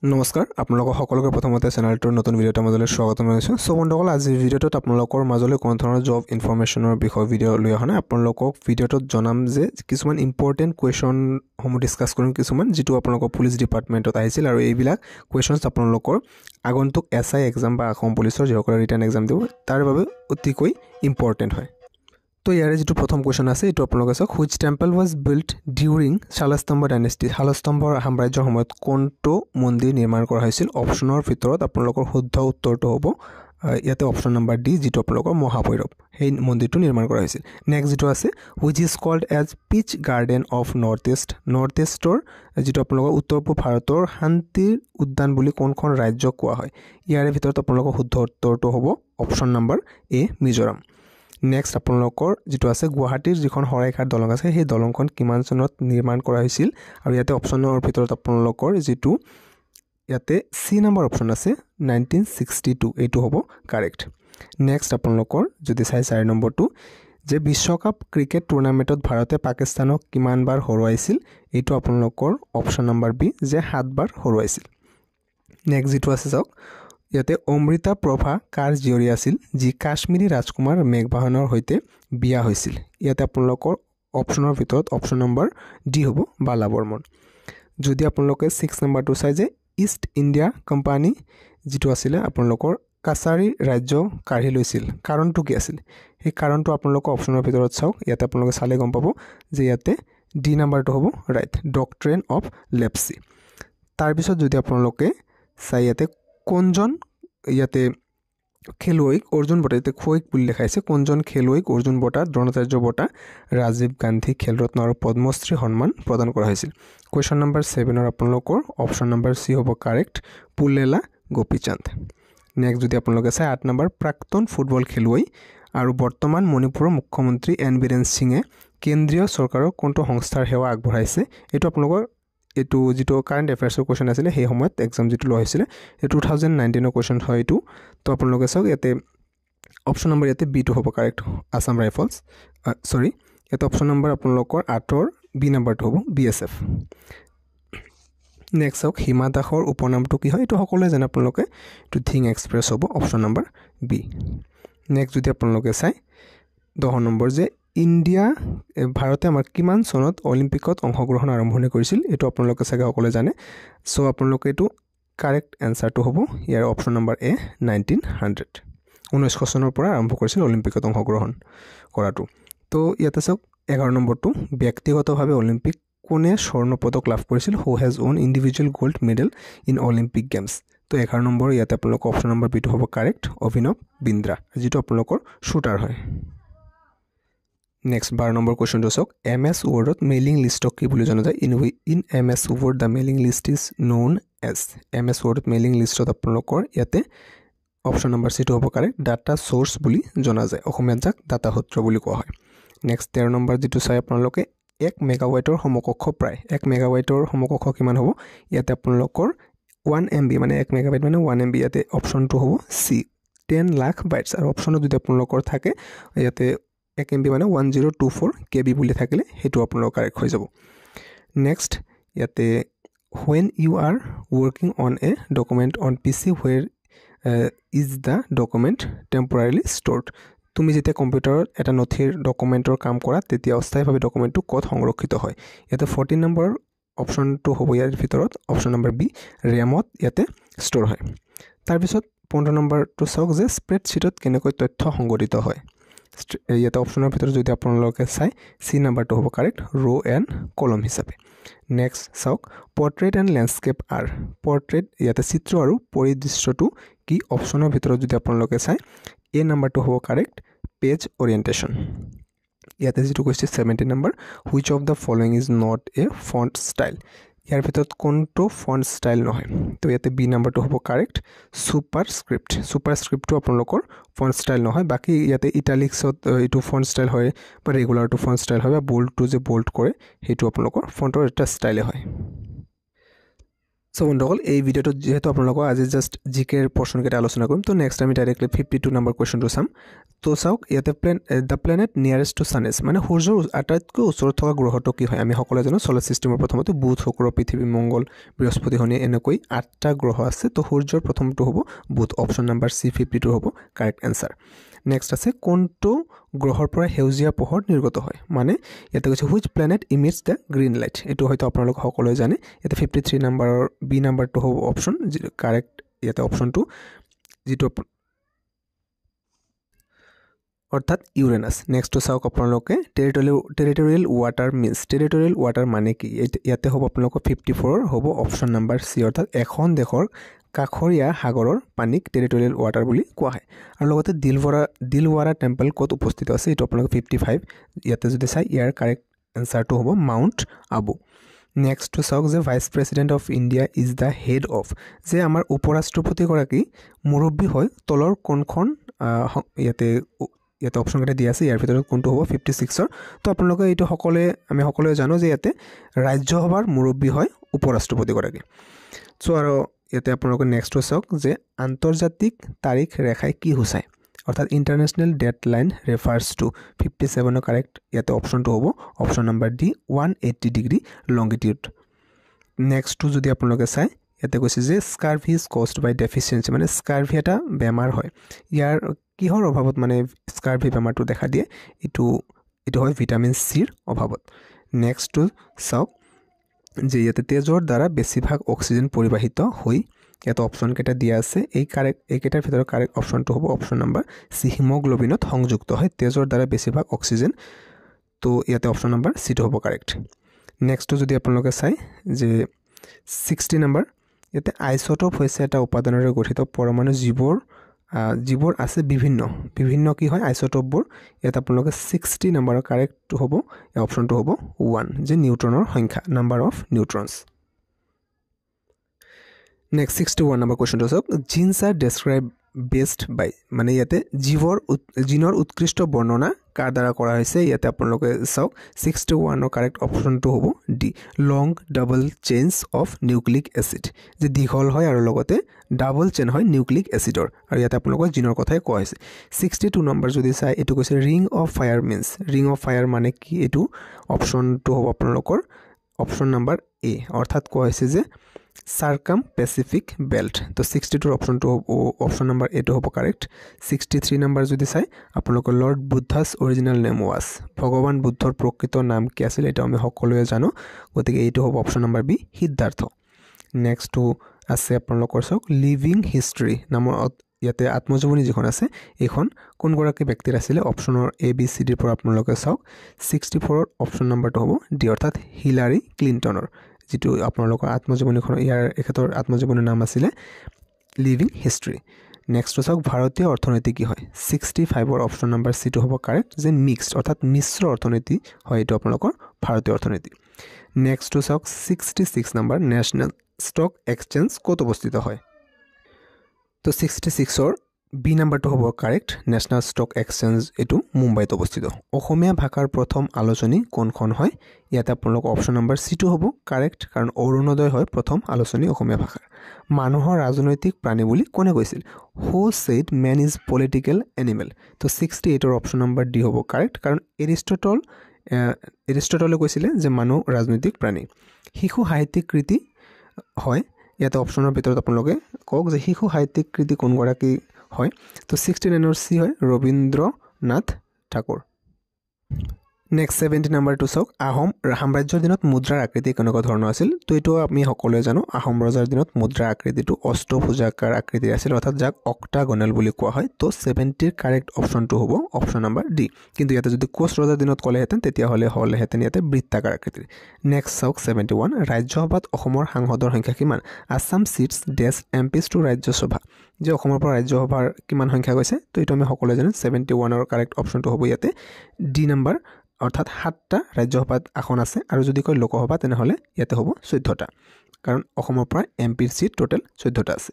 নমস্কাৰ আপোনালোকক সকলোকে প্ৰথমতে চেনেলটোৰ নতুন ভিডিঅ'টো মাজলৈ স্বাগতম জনাইছোঁ। সো বন্ধুসকল আজিৰ ভিডিঅ'টোত আপোনালোকৰ মাজলৈ কোন ধৰণৰ জব ইনফৰমেশ্যনৰ বিষয় ভিডিঅ' লৈ অহা নাই। আপোনালোকক ভিডিঅ'টোত জনাম যে কিছুমান ইম্পৰ্টেণ্ট কুৱেশ্যনসমূহ ডিছকাছ কৰিম, কিছুমান যিটো আপোনালোকৰ পুলিচ ডিপাৰ্টমেণ্টত আহিছিল আৰু এইবিলাক কুৱেশ্যনছ আপোনালোকৰ আগন্তুক SI এক্সাম বা অসম পুলিচৰ যিসকলে ৰিটাৰ্ণ এক্সাম দিব তাৰ বাবে অতিকৈ ইম্পৰ্টেণ্ট হয়। তো ইয়াৰে যিটো প্ৰথম কুৱেশ্যন আছে এইটো আপোনালোকে চাওক, which temple was built during Salastambha dynasty. Salastambha সাম্ৰাজ্যৰ সময়ত কোনটো মন্দিৰ নিৰ্মাণ কৰা হৈছিল? অপশ্যনৰ ভিতৰত আপোনালোকৰ শুদ্ধ উত্তৰটো হ'ব ইয়াতে অপশ্যন নম্বৰ ডি, যিটো আপোনালোকৰ মহাভৈৰৱ, সেই মন্দিৰটো নিৰ্মাণ কৰা হৈছিল। নেক্সট যিটো আছে, which is called as peach garden of North East. North ইষ্টৰ যিটো আপোনালোকৰ উত্তৰ পূব ভাৰতৰ শান্তিৰ উদ্যান বুলি কোনখন ৰাজ্যক কোৱা হয়? ইয়াৰে ভিতৰত আপোনালোকৰ শুদ্ধ উত্তৰটো হ'ব অপশ্যন নম্বৰ এ, মিজোৰাম। নেক্সট আপোনালোকৰ যিটো আছে, গুৱাহাটীৰ যিখন শৰাইঘাট দলং আছে সেই দলংখন কিমান চনত নিৰ্মাণ কৰা হৈছিল? আৰু ইয়াতে অপশ্যনৰ ভিতৰত আপোনালোকৰ যিটো ইয়াতে চি নম্বৰ অপশ্যন আছে 1962, এইটো হ'ব কাৰেক্ট। নেক্সট আপোনালোকৰ যদি চাই 4 নম্বৰটো, যে বিশ্বকাপ ক্ৰিকেট টুৰ্ণামেণ্টত ভাৰতে পাকিস্তানক কিমানবাৰ হৰুৱাইছিল? এইটো আপোনালোকৰ অপশ্যন নম্বৰ বি, যে 7 বাৰ হৰুৱাইছিল। নেক্সট যিটো আছে চাওক, ইয়াতে অমৃতা প্ৰভা কাৰ জীয়ৰী আছিল যি কাশ্মীৰী ৰাজকুমাৰ মেঘবাহনৰ সৈতে বিয়া হৈছিল? ইয়াতে আপোনালোকৰ অপশ্যনৰ ভিতৰত অপশ্যন নম্বৰ ডি হ'ব বালা বৰ্মন। যদি আপোনালোকে 6 নম্বৰটো চাই যে ইষ্ট ইণ্ডিয়া কোম্পানী যিটো আছিলে আপোনালোকৰ কাছাৰী ৰাজ্য কাঢ়ি লৈছিল, কাৰণটো কি আছিল? সেই কাৰণটো আপোনালোকৰ অপশ্যনৰ ভিতৰত চাওক, ইয়াতে আপোনালোকে চালে গম পাব যে ইয়াতে ডি নম্বৰটো হ'ব ৰাইট, ডক্ট্ৰেইন অফ লেপ্সি। তাৰপিছত যদি আপোনালোকে চাই ইয়াতে কোনজন ইয়াতে খেলুৱৈক অৰ্জুন বঁটা, ইয়াতে খৈক বুলি দেখাইছে, কোনজন খেলুৱৈক অৰ্জুন বঁটা, দ্ৰোণাচাৰ্য বঁটা, ৰাজীৱ গান্ধী খেলৰত্ন আৰু পদ্মশ্ৰী সন্মান প্ৰদান কৰা হৈছিল? কুৱেশ্যন নম্বৰ 7ৰ আপোনালোকৰ অপশ্যন নম্বৰ চি হ'ব কাৰেক্ট, পুল্লেলা গোপীচান্দ। নেক্সট যদি আপোনালোকে চাই 8 নম্বৰ, প্ৰাক্তন ফুটবল খেলুৱৈ আৰু বৰ্তমান মণিপুৰৰ মুখ্যমন্ত্ৰী এন বীৰেন সিঙে কেন্দ্ৰীয় চৰকাৰৰ কোনটো সংস্থাৰ সেৱা আগবঢ়াইছে? এইটো আপোনালোকৰ এইটো যিটো কাৰেণ্ট এফেয়াৰ্ছৰ কুৱেশ্যন আছিলে সেই সময়ত এক্সাম যিটো লোৱা হৈছিলে, এই 2019ৰ কুৱেশ্যন হয় এইটো। তো আপোনালোকে চাওক ইয়াতে অপশ্যন নম্বৰ ইয়াতে বিটো হ'ব কাৰেক্ট, আছাম ৰাইফলছ, ইয়াতে অপশ্যন নম্বৰ আপোনালোকৰ 8ৰ বি নম্বৰটো হ'ব BSF। নেক্সট চাওক, হিমা দাসৰ উপনামটো কি হয়? এইটো সকলোৱে জানে আপোনালোকে, এইটো ধিং এক্সপ্ৰেছ হ'ব অপশ্যন নম্বৰ বি। নেক্সট যদি আপোনালোকে চাই 10 নম্বৰ, যে ভাৰতে আমাৰ কিমান চনত অলিম্পিকত অংশগ্ৰহণ আৰম্ভণি কৰিছিল? এইটো আপোনালোকে চাগে সকলোৱে জানে। চ' আপোনালোকে এইটো কাৰেক্ট এনচাৰটো হ'ব ইয়াৰ অপশ্যন নম্বৰ এ, 1900, 1900 চনৰ পৰা আৰম্ভ কৰিছিল অলিম্পিকত অংশগ্ৰহণ কৰাটো। তো ইয়াতে চাওক 11 নম্বৰটো, ব্যক্তিগতভাৱে অলিম্পিক কোনে স্বৰ্ণ পদক লাভ কৰিছিল? Who has won individual gold medal in Olympic games. তো 11 নম্বৰ ইয়াতে আপোনালোকৰ অপশ্যন নম্বৰ বিটো হ'ব কাৰেক্ট, অভিনৱ বিন্দ্ৰা, যিটো আপোনালোকৰ শ্বুটাৰ হয়। নেক্সট 12 নম্বৰ কুৱেশ্যনটো চাওক, MS ৱৰ্ডত মেইলিং লিষ্টক কি বুলি জনা যায়? In MS word the mailing list is known as. MS ৱৰ্ডত মেইলিং লিষ্টত আপোনালোকৰ ইয়াতে অপশ্যন নম্বৰ চিটো হ'ব কাৰেক্ট, ডাটা চ'ৰ্চ বুলি জনা যায়, অসমীয়াত যাক ডাটা সূত্ৰ বুলি কোৱা হয়। নেক্সট 13 নম্বৰ যিটো চাই আপোনালোকে 1 মেগাবাইটৰ সমকক্ষ প্ৰায় 1 মেগাবাইটৰ সমকক্ষ কিমান হ'ব? ইয়াতে আপোনালোকৰ 1 MB, মানে 1 মেগাবাইট মানে 1 MB, ইয়াতে অপশ্যনটো হ'ব চি, 10 লাখ বাইটছ। আৰু অপশ্যনত যদি আপোনালোকৰ থাকে ইয়াতে 1 MB মানে 1024 KB বুলি থাকিলে সেইটো আপোনালোকৰ কাৰেক্ট হৈ যাব। নেক্সট ইয়াতে when you are working on a document on PC where is the document temporarily stored। তুমি যেতিয়া কম্পিউটাৰত এটা নথিৰ ডকুমেণ্টৰ কাম কৰা তেতিয়া অস্থায়ীভাৱে ডকুমেণ্টটো ক'ত সংৰক্ষিত হয়? ইয়াতে 14 নম্বৰ অপশ্যনটো হ'ব ইয়াৰ ভিতৰত অপশ্যন নম্বৰ বি, ৰেমত ইয়াতে ষ্ট'ৰ হয়। তাৰপিছত 15 নম্বৰটো চাওক, যে স্প্ৰেডশ্বীটত কেনেকৈ তথ্য সংগঠিত হয়? ইয়াতে অপশ্যনৰ ভিতৰত যদি আপোনালোকে চাই চি নম্বৰটো হ'ব কাৰেক্ট, ৰ' এণ্ড কলম হিচাপে। নেক্সট চাওক, portrait and landscape R. Portrait ইয়াতে চিত্ৰ আৰু পৰিদৃশ্যটো কি? অপশ্যনৰ ভিতৰত যদি আপোনালোকে চাই এ নম্বৰটো হ'ব কাৰেক্ট, পেজ অৰিয়েণ্টেশ্যন। ইয়াতে যিটো কৈছে 17 নম্বৰ, which of the following is not a font style. ইয়াৰ ভিতৰত কোনটো ফণ্ট ষ্টাইল নহয়? তো ইয়াতে বি নম্বৰটো হ'ব কাৰেক্ট, ছুপাৰ স্ক্ৰিপ্ট। ছুপাৰ স্ক্ৰিপ্টটো আপোনালোকৰ ফণ্ট ষ্টাইল নহয়, বাকী ইয়াতে ইটালিক্সত এইটো ফণ্ট ষ্টাইল হয় বা ৰেগুলাৰটো ফণ্ট ষ্টাইল হয়, বা বোল্ডটো যে বোল্ড কৰে সেইটো আপোনালোকৰ ফণ্টৰ এটা ষ্টাইলে হয়। সো বন্ধুসকল এই ভিডিওটো যেহেতু আপোনালোকক আজি জাষ্ট জিকেৰ পোৰ্চনকেইটা আলোচনা কৰিম তো নেক্সট আমি ডাইৰেক্টলি 52 নম্বৰ কুৱেশ্যনটো চাম তো চাওক ইয়াতে the planet nearest to sun is মানে সূৰ্যৰ আটাইতকৈ ওচৰত থকা গ্ৰহটো কি হয় আমি সকলোৱে জানো ছলাৰ ছিষ্টেমৰ প্ৰথমতে বুধ শুক্ৰ পৃথিৱী মংগল বৃহস্পতি শনি এনেকৈ 8টা গ্ৰহ আছে তো সূৰ্যৰ প্ৰথমটো হ'ব বুধ অপশ্যন নম্বৰ সি 52 হ'ব কাৰেক্ট এনসাৰ নেক্সট আছে কোনটো গ্ৰহৰ পৰা সেউজীয়া পোহৰ নিৰ্গত হয় মানে ইয়াতে কৈছে which planet emits the green light এটো হয়তো আপোনালোক সকলোৱে জানে ইয়াতে 53 নম্বৰৰ বি নম্বৰটো হ'ব অপশ্যন কাৰেক্ট ইয়াতে অপশ্যনটো যেটো অৰ্থাৎ ইউৰেনাস নেক্সট চাওক আপোনালোকে territorial water means territorial water মানে কি ইয়াতে হ'ব আপোনালোক 54 হ'ব অপশ্যন নম্বৰ সি অৰ্থাৎ এখন দেশৰ কাখৰীয়া সাগৰৰ পানীক টেৰিটৰিয়েল ওয়াটাৰ বুলি কোৱা হয় আৰু লগতে দিলৱাৰা টেম্পল ক'ত উপস্থিত আছে এটো আপোনালোক 55 ইয়াতে যদি চাই ইয়াৰ কাৰেক্ট এনসাৰটো হ'ব মাউণ্ট আবু নেক্সট টু চাওক যে vice president of India is the head of যে আমাৰ উপৰাষ্ট্ৰপতি গৰাকী মুৰব্বী হয় তলৰ কোনখন ইয়াতে অপশ্যন কেইটা দিয়া আছে ইয়াৰ ভিতৰত কোনটো হ'ব 56ৰ তো আপোনালোকে এইটো আমি সকলোৱে জানো যে ইয়াতে ৰাজ্যসভাৰ মুৰব্বী হয় উপৰাষ্ট্ৰপতি গৰাকী সো আৰু ইয়াতে আপোনালোকে নেক্সট চাওক যে আন্তৰ্জাতিক তাৰিখ ৰেখাই কি হৈছায় অৰ্থাৎ ইন্টাৰনেশ্যনেল ডেডলাইন ৰেফাৰ্স টু 57 ৰ কাৰেক্ট ইয়াতে অপশ্যনটো হ'ব option number D 180 degree longitude next two যদি আপোনালোকে চাই ইয়াতে কৈছে যে scurvy is caused by deficiency মানে স্কাৰভি এটা বেমাৰ হয় ইয়াৰ কিহৰ অভাৱত মানে স্কাৰভি বেমাৰটো দেখা দিয়ে এটো হয় ভিটামিন সিৰ অভাৱত নেক্সট টু চাওক যে ইয়াতে তেজৰ দ্বাৰা বেছিভাগ অক্সিজেন পৰিবাহিত হৈ এটা অপশ্যন কেটা দিয়া আছে এইকেটাৰ ভিতৰত কাৰেক্ট অপশ্যনটো হ'ব অপশ্যন নম্বৰ সি হিমোগ্লোবিনত সংযুক্ত হয় তেজৰ দ্বাৰা বেছিভাগ অক্সিজেন তো ইয়াতে অপশ্যন নম্বৰ সিটো হ'ব কাৰেক্ট নেক্সট যদি আপোনালোকে চাই যে 60 নম্বৰ ইয়াতে আইসোটোপ হৈছে এটা উপাদানৰে গঠিত পৰমাণু জীৱৰ আছে বিভিন্ন কি হয় আইসোটোপবোৰ ইয়াত আপোনালোকে 60 নম্বৰৰ কাৰেক্ট হ'ব এই অপশ্যনটো হ'ব 1 যে নিউট্ৰনৰ সংখ্যা নাম্বাৰ অফ নিউট্ৰনছ নেক্সট 61 নম্বৰ কোৱেশ্যনটো চাওক জিনছ আৰ ডেছক্ৰাইব বেস্ট বাই মানে ইয়াতে জিনৰ উৎকৃষ্ট বৰ্ণনা কাৰ দ্বাৰা কৰা হৈছে ইয়াতে আপোনালোকে চাওক 61 ৰ কাৰেক্ট অপশ্যনটো হ'ব D long double chains of nucleic acid যে দীঘল হয় আৰু লগতে ডাবল চেইন হয় নিউক্লিক এসিডৰ আৰু ইয়াতে আপোনালোকক জিনৰ কথাই কোৱা হৈছে 62 নম্বৰ যদি চাই এটো কৈছে ring of fire means ring of fire মানে কি এটো অপশ্যনটো হ'ব আপোনালোকৰ অপশ্যন নম্বৰ এ অৰ্থাৎ কোৱা হৈছে যে সাৰ্কাম পেসিফিক বেল্ট তো 62 অপশ্যনটো অপশ্যন নম্বৰ এটো হ'ব কাৰেক্ট 63 নম্বৰ যদি চাই আপোনালোকৰ লৰ্ড বুদ্ধাছ অৰিজিনেল নেম ওয়াজ ভগৱান বুদ্ধৰ প্ৰকৃত নাম কি আছিল এটা আমি সকলোৱে জানো গতিকে এইটো হ'ব option number B Siddhartha next আছে আপোনালোকৰ চাওক লিভিং হিষ্ট্ৰী নামৰ ইয়াতে আত্মজীৱনী যিখন আছে এইখন কোন গৰাকী ব্যক্তিৰ আছিল অপশ্যনৰ এ বি সি ডিৰ পৰা আপোনালোকে চাওক 64 অপশ্যন নম্বৰটো হ'ব ডি অৰ্থাৎ হিলাৰী ক্লিন্টনৰ যেটো আপোনালোকৰ আত্মজীৱনীখন ইয়াৰ এখেতৰ আত্মজীৱনীৰ নাম আছিল লিভিং হিষ্ট্ৰী নেক্সট চাওক ভাৰতীয় অৰ্থনীতি কি হয় 65 ৰ অপশ্যন নম্বৰ সি টো হ'ব কাৰেক্ট যে মিক্সড অৰ্থাৎ মিশ্ৰ অৰ্থনীতি হয় এটো আপোনালোকৰ ভাৰতীয় অৰ্থনীতি নেক্সট চাওক 66 নম্বৰ নেশনাল ষ্টক এক্সচেঞ্জ ক'ত অৱস্থিত হয় তো 66 ৰ বি নম্বৰটো হ'ব কাৰেক্ট নেশনাল ষ্টক এক্সচেঞ্জ এটো মুম্বাইত অৱস্থিত অসমীয়া ভাষাৰ প্ৰথম আলোচনী কোনখন হয় ইয়াতে আপোনালোক অপশ্যন নম্বৰ সি টো হ'ব কাৰেক্ট কাৰণ অৰুণোদয় হয় প্ৰথম আলোচনী অসমীয়া ভাষাৰ মানুহৰ ৰাজনৈতিক প্ৰাণী বুলি কোনে কৈছিল who said man is political animal তো 68 ৰ অপশ্যন নম্বৰ ডি হ'ব কাৰেক্ট কাৰণ এৰিষ্টটলে কৈছিল যে মানুহ ৰাজনৈতিক প্ৰাণী শিশু সাহিত্যিক কৃতি হয় ইয়াতে অপশ্যনৰ ভিতৰত আপোনালোকে কক যে শিশু সাহিত্যিক কৃতি কোন গৰাকী হয় তো 69 ৰ সি হয় ৰবীন্দ্ৰনাথ ঠাকুৰ নেক্সট 70 নম্বৰটো চাওক আহোম সাম্ৰাজ্যৰ দিনত মুদ্ৰাৰ আকৃতি কেনেকুৱা ধৰণৰ আছিল তো এটো আমি সকলোৱে জানো আহোম ৰজাৰ দিনত মুদ্ৰাৰ আকৃতিটো অষ্টভুজাকাৰ আকৃতিৰ আছিল অৰ্থাৎ যাক অক্টাগোনাল বুলি কোৱা হয় তো 70 ৰ কাৰেক্ট অপশ্যনটো হ'ব অপশ্যন নম্বৰ ডি কিন্তু ইয়াতে যদি কোচ ৰজাৰ দিনত ক'লেহেঁতেন তেতিয়া হ'লেহেঁতেন ইয়াতে বৃত্তাকাৰ আকৃতিৰ নেক্সট চাওক 71 ৰাজ্যসভাত অসমৰ সাংসদৰ সংখ্যা কিমান আসাম সিটস ডেছ এমপিছ টু ৰাজ্যসভা যে অসমৰ পৰা ৰাজ্যসভাৰ কিমান সংখ্যা গৈছে তো এটো আমি সকলোৱে জানো 71 ৰ কাৰেক্ট অপশ্যনটো হ'ব ইয়াতে ডি নম্বৰ অৰ্থাৎ 7টা ৰাজ্যসভাত আসন আছে আৰু যদি কয় লোকসভা তেনেহলে ইয়াতে হ'ব 14টা কাৰণ অসমৰ পৰা এমপিৰ সিট টোটাল 14টা আছে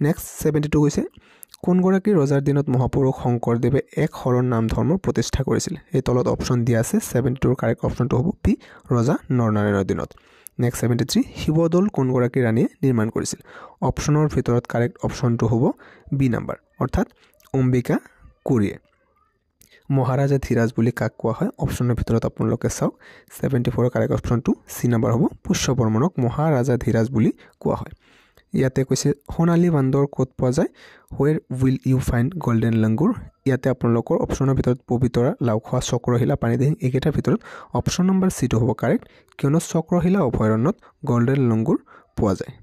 নেক্সট 72 কৈছে কোন গৰাকী ৰজাৰ দিনত মহাপুৰুষ শংকৰদেৱে এক শৰণ নাম ধৰ্ম প্ৰতিষ্ঠা কৰিছিল এই তলত অপশ্যন দিয়া আছে 72 ৰ কাৰেক্ট অপশ্যনটো হ'ব পি ৰজা নৰনাৰায়ণৰ দিনত নেক্সট 73 শিৱদৌল কোনগৰাকী ৰাণীয়ে নিৰ্মাণ কৰিছিল অপশ্যনৰ ভিতৰত কাৰেক্ট অপশ্যনটো হ'ব বি নাম্বাৰ অৰ্থাৎ অম্বিকা কোৰিয়ে মহাৰাজা ধীৰাজ বুলি কাক কোৱা হয় অপশ্যনৰ ভিতৰত আপোনালোকে চাওক 74 কাৰেক্ট অপশ্যনটো সি নাম্বাৰ হ'ব পুষ্যবৰ্মনক মহাৰাজা ধীৰাজ বুলি কোৱা হয় ইয়াতে কৈছে সোণালী বান্দৰ ক'ত পোৱা যায় where will you find golden langur ইয়াতে আপোনালোকৰ অপশ্যনৰ ভিতৰত পবিতৰা লাউখোৱা চক্ৰশিলা পানীদিহিং এইকেইটাৰ ভিতৰত অপশ্যন নম্বৰ সিটো হ'ব কাৰেক্ট কিয়নো চক্ৰশিলা অভয়াৰণ্যত গোল্ডেন লংগুৰ পোৱা যায়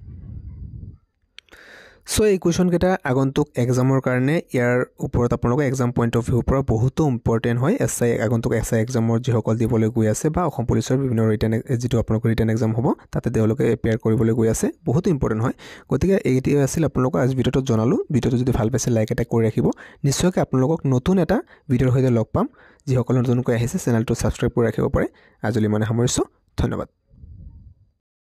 সো এই কোৱেশ্চন কেইটা আগন্তুক এক্সামৰ কাৰণে ইয়াৰ ওপৰত আপোনালোকৰ এক্সাম পইণ্ট অফ ভিউৰ পৰা বহুতো ইম্পৰ্টেণ্ট হয় আগন্তুক এছআই এক্সামৰ যিসকল দিবলৈ গৈ আছে বা অসম পুলিচৰ বিভিন্ন ৰিটেন যিটো আপোনালোকৰ ৰিটেন এক্সাম হ'ব তাতে তেওঁলোকে এপিয়াৰ কৰিবলৈ গৈ আছে বহুত ইম্পৰ্টেণ্ট হয় গতিকে এইটোৱে আছিল আপোনালোকক আজি ভিডিঅ'টোত জনালোঁ ভিডিঅ'টো যদি ভাল পাইছে লাইক এটা কৰি ৰাখিব নিশ্চয়কৈ আপোনালোকক নতুন এটা ভিডিঅ'ৰ সৈতে লগ পাম যিসকল নতুনকৈ আহিছে চেনেলটো ছাবস্ক্ৰাইব কৰি ৰাখিব পাৰে আজিলৈ মানে সামৰিছোঁ ধন্যবাদ